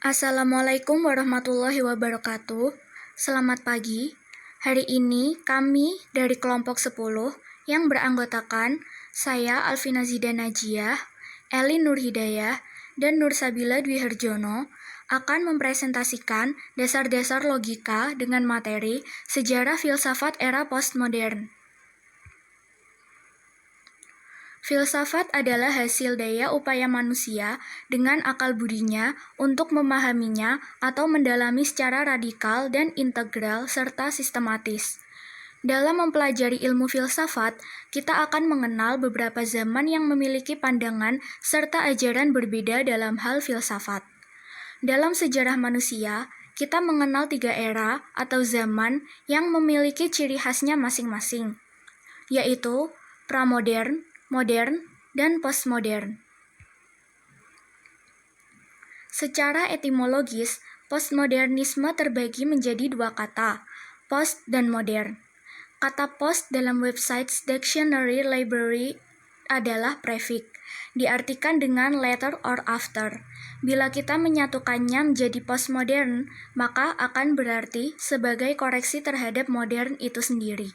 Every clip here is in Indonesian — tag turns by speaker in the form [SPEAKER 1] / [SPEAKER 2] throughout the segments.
[SPEAKER 1] Assalamualaikum warahmatullahi wabarakatuh. Selamat pagi. Hari ini kami dari kelompok 10 yang beranggotakan saya Alvina Zidan Najiyah, Elin Nurhidayah, dan Nursabila Dwi Harjono akan mempresentasikan dasar-dasar logika dengan materi sejarah filsafat era postmodern. Filsafat adalah hasil daya upaya manusia dengan akal budinya untuk memahaminya atau mendalami secara radikal dan integral serta sistematis. Dalam mempelajari ilmu filsafat, kita akan mengenal beberapa zaman yang memiliki pandangan serta ajaran berbeda dalam hal filsafat. Dalam sejarah manusia, kita mengenal 3 era atau zaman yang memiliki ciri khasnya masing-masing, yaitu pramodern, modern, dan postmodern. Secara etimologis, postmodernisme terbagi menjadi 2 kata, post dan modern. Kata post dalam website Dictionary Library adalah prefix, diartikan dengan later or after. Bila kita menyatukannya menjadi postmodern, maka akan berarti sebagai koreksi terhadap modern itu sendiri.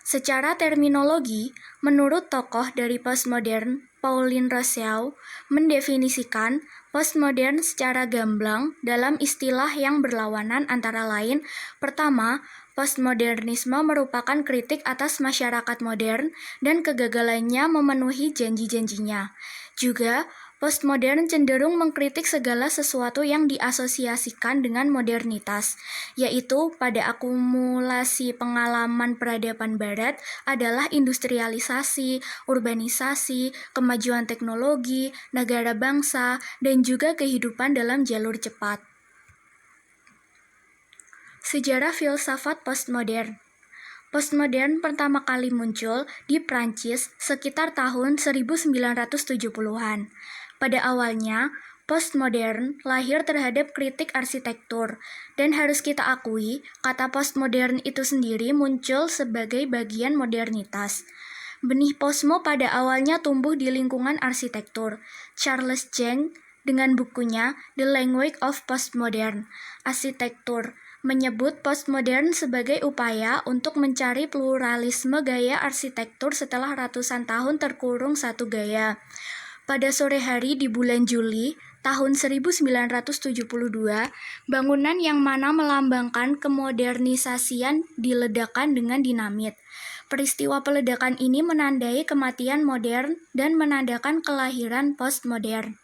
[SPEAKER 1] Secara terminologi, menurut tokoh dari postmodern, Pauline Rousseau, mendefinisikan postmodern secara gamblang dalam istilah yang berlawanan antara lain. Pertama, postmodernisme merupakan kritik atas masyarakat modern dan kegagalannya memenuhi janji-janjinya. Juga, postmodern cenderung mengkritik segala sesuatu yang diasosiasikan dengan modernitas, yaitu pada akumulasi pengalaman peradaban barat adalah industrialisasi, urbanisasi, kemajuan teknologi, negara bangsa, dan juga kehidupan dalam jalur cepat. Sejarah filsafat postmodern. Postmodern pertama kali muncul di Prancis sekitar tahun 1970-an. Pada awalnya, postmodern lahir terhadap kritik arsitektur, dan harus kita akui, kata postmodern itu sendiri muncul sebagai bagian modernitas. Benih posmo pada awalnya tumbuh di lingkungan arsitektur. Charles Jeng dengan bukunya The Language of Postmodern Architecture menyebut postmodern sebagai upaya untuk mencari pluralisme gaya arsitektur setelah ratusan tahun terkurung satu gaya. Pada sore hari di bulan Juli tahun 1972, bangunan yang mana melambangkan kemodernisasian diledakkan dengan dinamit. Peristiwa peledakan ini menandai kematian modern dan menandakan kelahiran postmodern.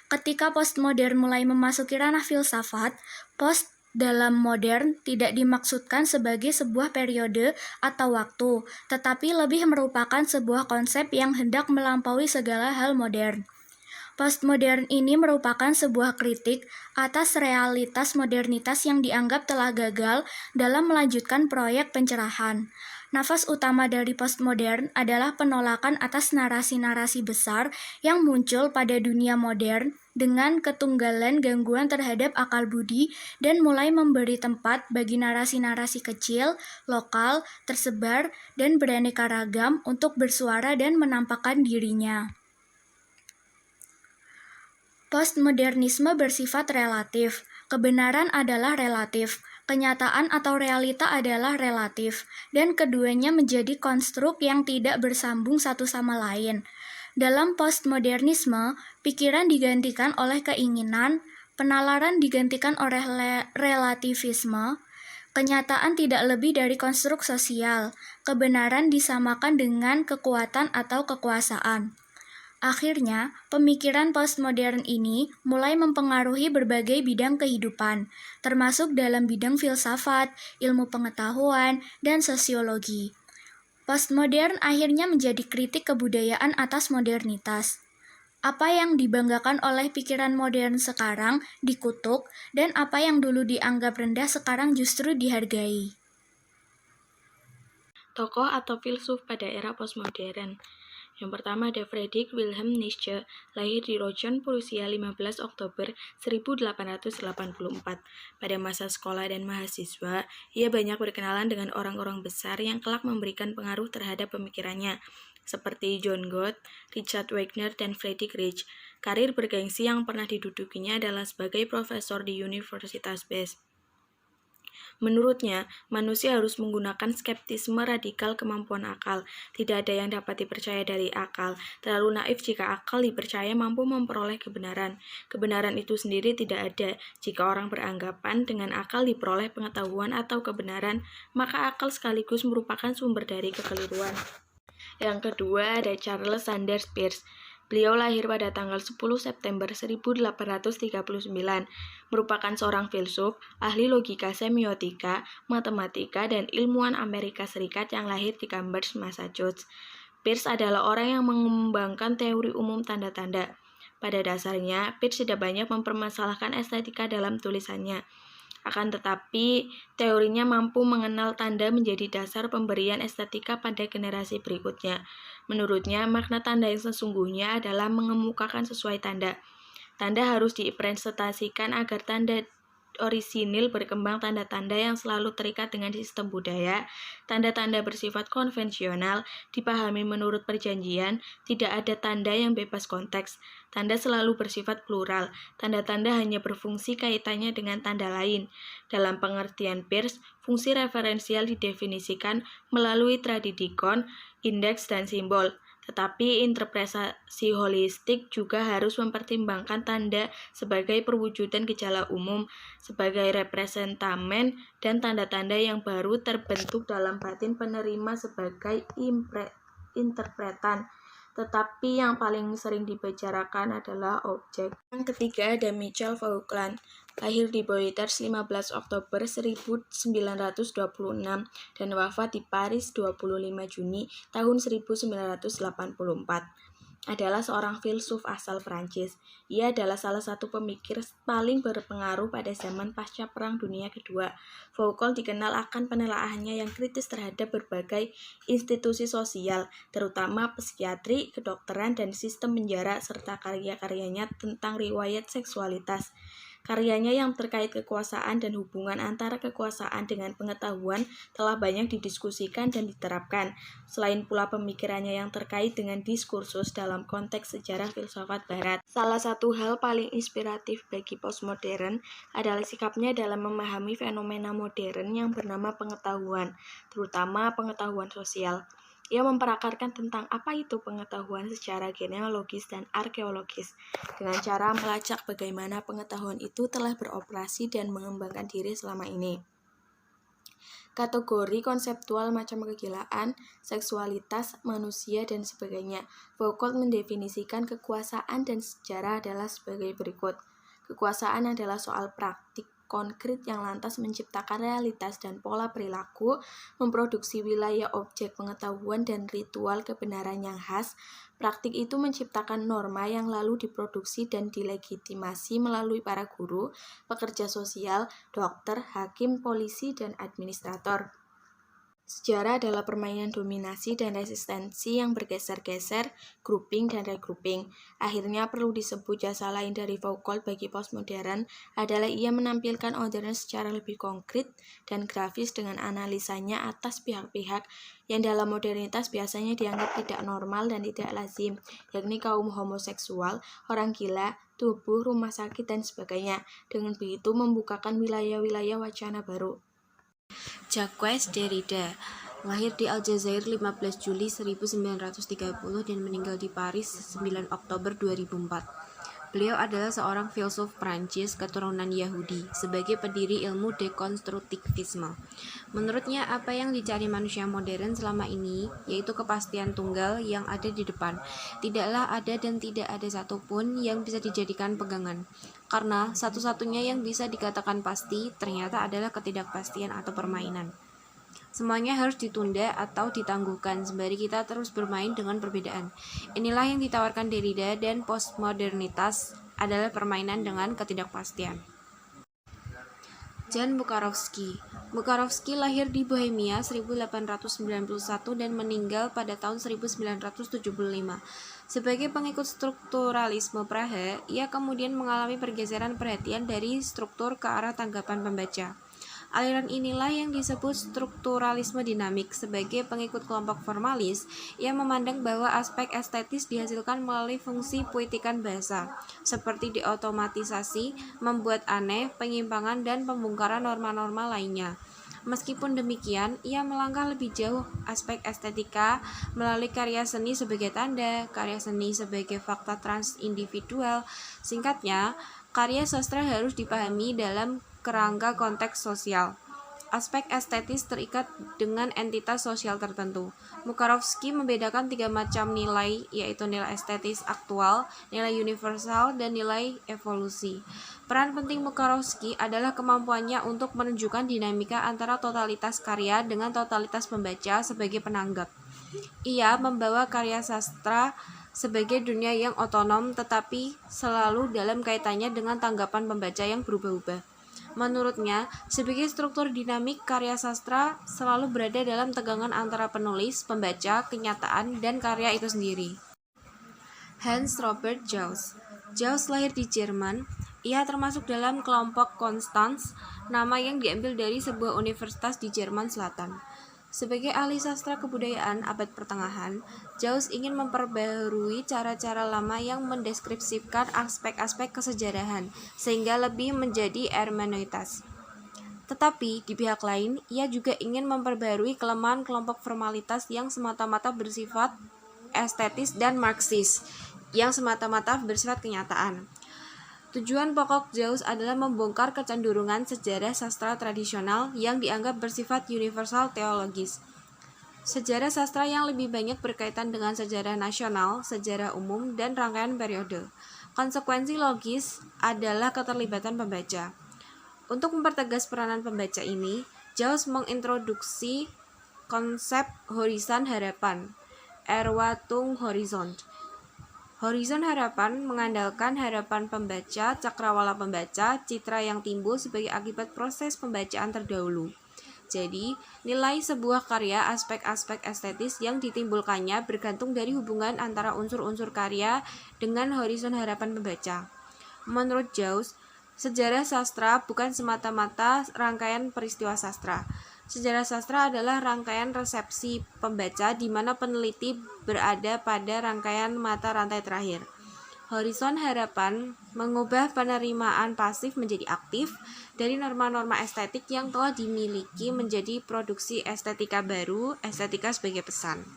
[SPEAKER 1] Ketika postmodern mulai memasuki ranah filsafat, post dalam modern tidak dimaksudkan sebagai sebuah periode atau waktu, tetapi lebih merupakan sebuah konsep yang hendak melampaui segala hal modern. Postmodern ini merupakan sebuah kritik atas realitas modernitas yang dianggap telah gagal dalam melanjutkan proyek pencerahan. Nafas utama dari postmodern adalah penolakan atas narasi-narasi besar yang muncul pada dunia modern dengan ketunggalan gangguan terhadap akal budi dan mulai memberi tempat bagi narasi-narasi kecil, lokal, tersebar, dan beraneka ragam untuk bersuara dan menampakkan dirinya. Postmodernisme bersifat relatif. Kebenaran adalah relatif, kenyataan atau realita adalah relatif, dan keduanya menjadi konstruk yang tidak bersambung satu sama lain. Dalam postmodernisme, pikiran digantikan oleh keinginan, penalaran digantikan oleh relativisme, kenyataan tidak lebih dari konstruk sosial, kebenaran disamakan dengan kekuatan atau kekuasaan. Akhirnya, pemikiran postmodern ini mulai mempengaruhi berbagai bidang kehidupan, termasuk dalam bidang filsafat, ilmu pengetahuan, dan sosiologi. Postmodern akhirnya menjadi kritik kebudayaan atas modernitas. Apa yang dibanggakan oleh pikiran modern sekarang dikutuk, dan apa yang dulu dianggap rendah sekarang justru dihargai.
[SPEAKER 2] Tokoh atau filsuf pada era postmodern. Yang pertama ada Friedrich Wilhelm Nietzsche, lahir di Rochen, Prusia 15 Oktober 1884. Pada masa sekolah dan mahasiswa, ia banyak berkenalan dengan orang-orang besar yang kelak memberikan pengaruh terhadap pemikirannya. seperti John Gould, Richard Wagner, dan Friedrich Reich. Karir bergengsi yang pernah didudukinya adalah sebagai profesor di Universitas Best. Menurutnya, manusia harus menggunakan skeptisme radikal kemampuan akal. Tidak ada yang dapat dipercaya dari akal. Terlalu naif jika akal dipercaya mampu memperoleh kebenaran. Kebenaran itu sendiri tidak ada. Jika orang beranggapan dengan akal diperoleh pengetahuan atau kebenaran, maka akal sekaligus merupakan sumber dari kekeliruan. Yang kedua ada Charles Sanders Peirce. Beliau lahir pada tanggal 10 September 1839, merupakan seorang filsuf, ahli logika semiotika, matematika, dan ilmuwan Amerika Serikat yang lahir di Cambridge, Massachusetts. Peirce adalah orang yang mengembangkan teori umum tanda-tanda. Pada dasarnya, Peirce tidak banyak mempermasalahkan estetika dalam tulisannya. Akan tetapi, teorinya mampu mengenal tanda menjadi dasar pemberian estetika pada generasi berikutnya. Menurutnya, makna tanda yang sesungguhnya adalah mengemukakan sesuai tanda. Tanda harus dipresentasikan agar tanda orisinil berkembang. Tanda-tanda yang selalu terikat dengan sistem budaya, tanda-tanda bersifat konvensional, dipahami menurut perjanjian, tidak ada tanda yang bebas konteks. Tanda selalu bersifat plural. Tanda-tanda hanya berfungsi kaitannya dengan tanda lain. Dalam pengertian Peirce, fungsi referensial didefinisikan melalui tradidikon, indeks, dan simbol. Tetapi interpretasi holistik juga harus mempertimbangkan tanda sebagai perwujudan gejala umum, sebagai representamen, dan tanda-tanda yang baru terbentuk dalam batin penerima sebagai interpretan. Tetapi yang paling sering dibicarakan adalah objek. Yang ketiga ada Michel Foucault. Lahir di Poitiers 15 Oktober 1926 dan wafat di Paris 25 Juni tahun 1984. Adalah seorang filsuf asal Prancis. Ia adalah salah satu pemikir paling berpengaruh pada zaman pasca Perang Dunia Kedua. Foucault dikenal akan penelaahnya yang kritis terhadap berbagai institusi sosial, terutama psikiatri, kedokteran, dan sistem penjara, serta karya-karyanya tentang riwayat seksualitas. Karyanya yang terkait kekuasaan dan hubungan antara kekuasaan dengan pengetahuan telah banyak didiskusikan dan diterapkan. Selain pula pemikirannya yang terkait dengan diskursus dalam konteks sejarah filsafat barat. Salah satu hal paling inspiratif bagi postmodern adalah sikapnya dalam memahami fenomena modern yang bernama pengetahuan, terutama pengetahuan sosial. Ia memperakarkan tentang apa itu pengetahuan secara genealogis dan arkeologis, dengan cara melacak bagaimana pengetahuan itu telah beroperasi dan mengembangkan diri selama ini. Kategori konseptual macam kegilaan, seksualitas, manusia, dan sebagainya. Foucault mendefinisikan kekuasaan dan sejarah adalah sebagai berikut. Kekuasaan adalah soal praktik konkret yang lantas menciptakan realitas dan pola perilaku, memproduksi wilayah objek pengetahuan dan ritual kebenaran yang khas. Praktik itu menciptakan norma yang lalu diproduksi dan dilegitimasi melalui para guru, pekerja sosial, dokter, hakim, polisi, dan administrator. Sejarah adalah permainan dominasi dan resistensi yang bergeser-geser, grouping dan regrouping. Akhirnya perlu disebut jasa lain dari Foucault bagi postmodern adalah ia menampilkan modern secara lebih konkret dan grafis dengan analisanya atas pihak-pihak yang dalam modernitas biasanya dianggap tidak normal dan tidak lazim, yakni kaum homoseksual, orang gila, tubuh, rumah sakit, dan sebagainya. Dengan begitu membukakan wilayah-wilayah wacana baru.
[SPEAKER 3] Jacques Derrida lahir di Aljazair 15 Juli 1930 dan meninggal di Paris 9 Oktober 2004. Beliau adalah seorang filsuf Prancis keturunan Yahudi sebagai pendiri ilmu dekonstruktivisme. Menurutnya, apa yang dicari manusia modern selama ini yaitu kepastian tunggal yang ada di depan. Tidaklah ada dan tidak ada satupun yang bisa dijadikan pegangan. Karena satu-satunya yang bisa dikatakan pasti ternyata adalah ketidakpastian atau permainan. Semuanya harus ditunda atau ditangguhkan sembari kita terus bermain dengan perbedaan. Inilah yang ditawarkan Derrida, dan postmodernitas adalah permainan dengan ketidakpastian. Jan Bukarowski. Bukarowski lahir di Bohemia 1891 dan meninggal pada tahun 1975. Sebagai pengikut strukturalisme Praha, ia kemudian mengalami pergeseran perhatian dari struktur ke arah tanggapan pembaca. Aliran inilah yang disebut strukturalisme dinamik. Sebagai pengikut kelompok formalis, ia memandang bahwa aspek estetis dihasilkan melalui fungsi puitikan bahasa, seperti deotomatisasi, membuat aneh, penyimpangan, dan pembongkaran norma-norma lainnya. Meskipun demikian, ia melangkah lebih jauh aspek estetika melalui karya seni sebagai tanda, karya seni sebagai fakta transindividual. Singkatnya, karya sastra harus dipahami dalam kerangka konteks sosial. Aspek estetis terikat dengan entitas sosial tertentu. Mukarovsky membedakan 3 macam nilai, yaitu nilai estetis aktual, nilai universal, dan nilai evolusi. Peran penting Mukarovsky adalah kemampuannya untuk menunjukkan dinamika antara totalitas karya dengan totalitas pembaca sebagai penanggap. Ia membawa karya sastra sebagai dunia yang otonom tetapi selalu dalam kaitannya dengan tanggapan pembaca yang berubah-ubah. Menurutnya, sebagai struktur dinamik, karya sastra selalu berada dalam tegangan antara penulis, pembaca, kenyataan, dan karya itu sendiri. Hans Robert Jauss. Jauss lahir di Jerman. Ia termasuk dalam kelompok Konstanz, nama yang diambil dari sebuah universitas di Jerman Selatan. Sebagai ahli sastra kebudayaan abad pertengahan, Jauss ingin memperbaharui cara-cara lama yang mendeskripsikan aspek-aspek kesejarahan, sehingga lebih menjadi hermeneutitas. Tetapi, di pihak lain, ia juga ingin memperbaharui kelemahan kelompok formalitas yang semata-mata bersifat estetis dan Marxis, yang semata-mata bersifat kenyataan. Tujuan pokok Jauss adalah membongkar kecenderungan sejarah sastra tradisional yang dianggap bersifat universal teologis. Sejarah sastra yang lebih banyak berkaitan dengan sejarah nasional, sejarah umum, dan rangkaian periode. Konsekuensi logis adalah keterlibatan pembaca. Untuk mempertegas peranan pembaca ini, Jauss mengintroduksi konsep horizon harapan, Erwartung Horizont. Horizon harapan mengandalkan harapan pembaca, cakrawala pembaca, citra yang timbul sebagai akibat proses pembacaan terdahulu. Jadi, nilai sebuah karya, aspek-aspek estetis yang ditimbulkannya bergantung dari hubungan antara unsur-unsur karya dengan horizon harapan pembaca. Menurut Jauss, sejarah sastra bukan semata-mata rangkaian peristiwa sastra. Sejarah sastra adalah rangkaian resepsi pembaca di mana peneliti berada pada rangkaian mata rantai terakhir. Horizon harapan mengubah penerimaan pasif menjadi aktif dari norma-norma estetik yang telah dimiliki menjadi produksi estetika baru, estetika sebagai pesan.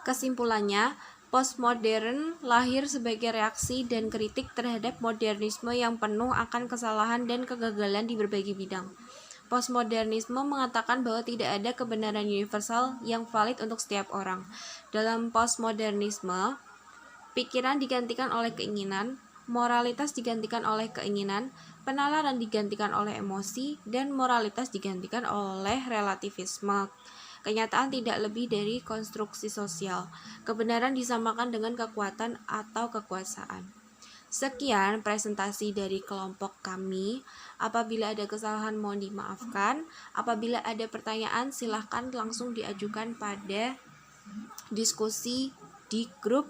[SPEAKER 3] Kesimpulannya, postmodern lahir sebagai reaksi dan kritik terhadap modernisme yang penuh akan kesalahan dan kegagalan di berbagai bidang. Postmodernisme mengatakan bahwa tidak ada kebenaran universal yang valid untuk setiap orang. Dalam postmodernisme, pikiran digantikan oleh keinginan, moralitas digantikan oleh keinginan, penalaran digantikan oleh emosi, dan moralitas digantikan oleh relativisme. Kenyataan tidak lebih dari konstruksi sosial. Kebenaran disamakan dengan kekuatan atau kekuasaan. Sekian presentasi dari kelompok kami. Apabila ada kesalahan mohon dimaafkan. Apabila ada pertanyaan silahkan langsung diajukan pada diskusi di grup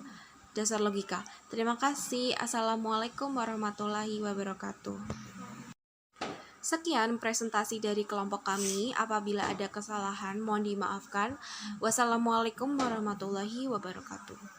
[SPEAKER 3] Dasar Logika. Terima kasih. Assalamualaikum warahmatullahi wabarakatuh. Sekian presentasi dari kelompok kami. Apabila ada kesalahan mohon dimaafkan. Wassalamualaikum warahmatullahi wabarakatuh.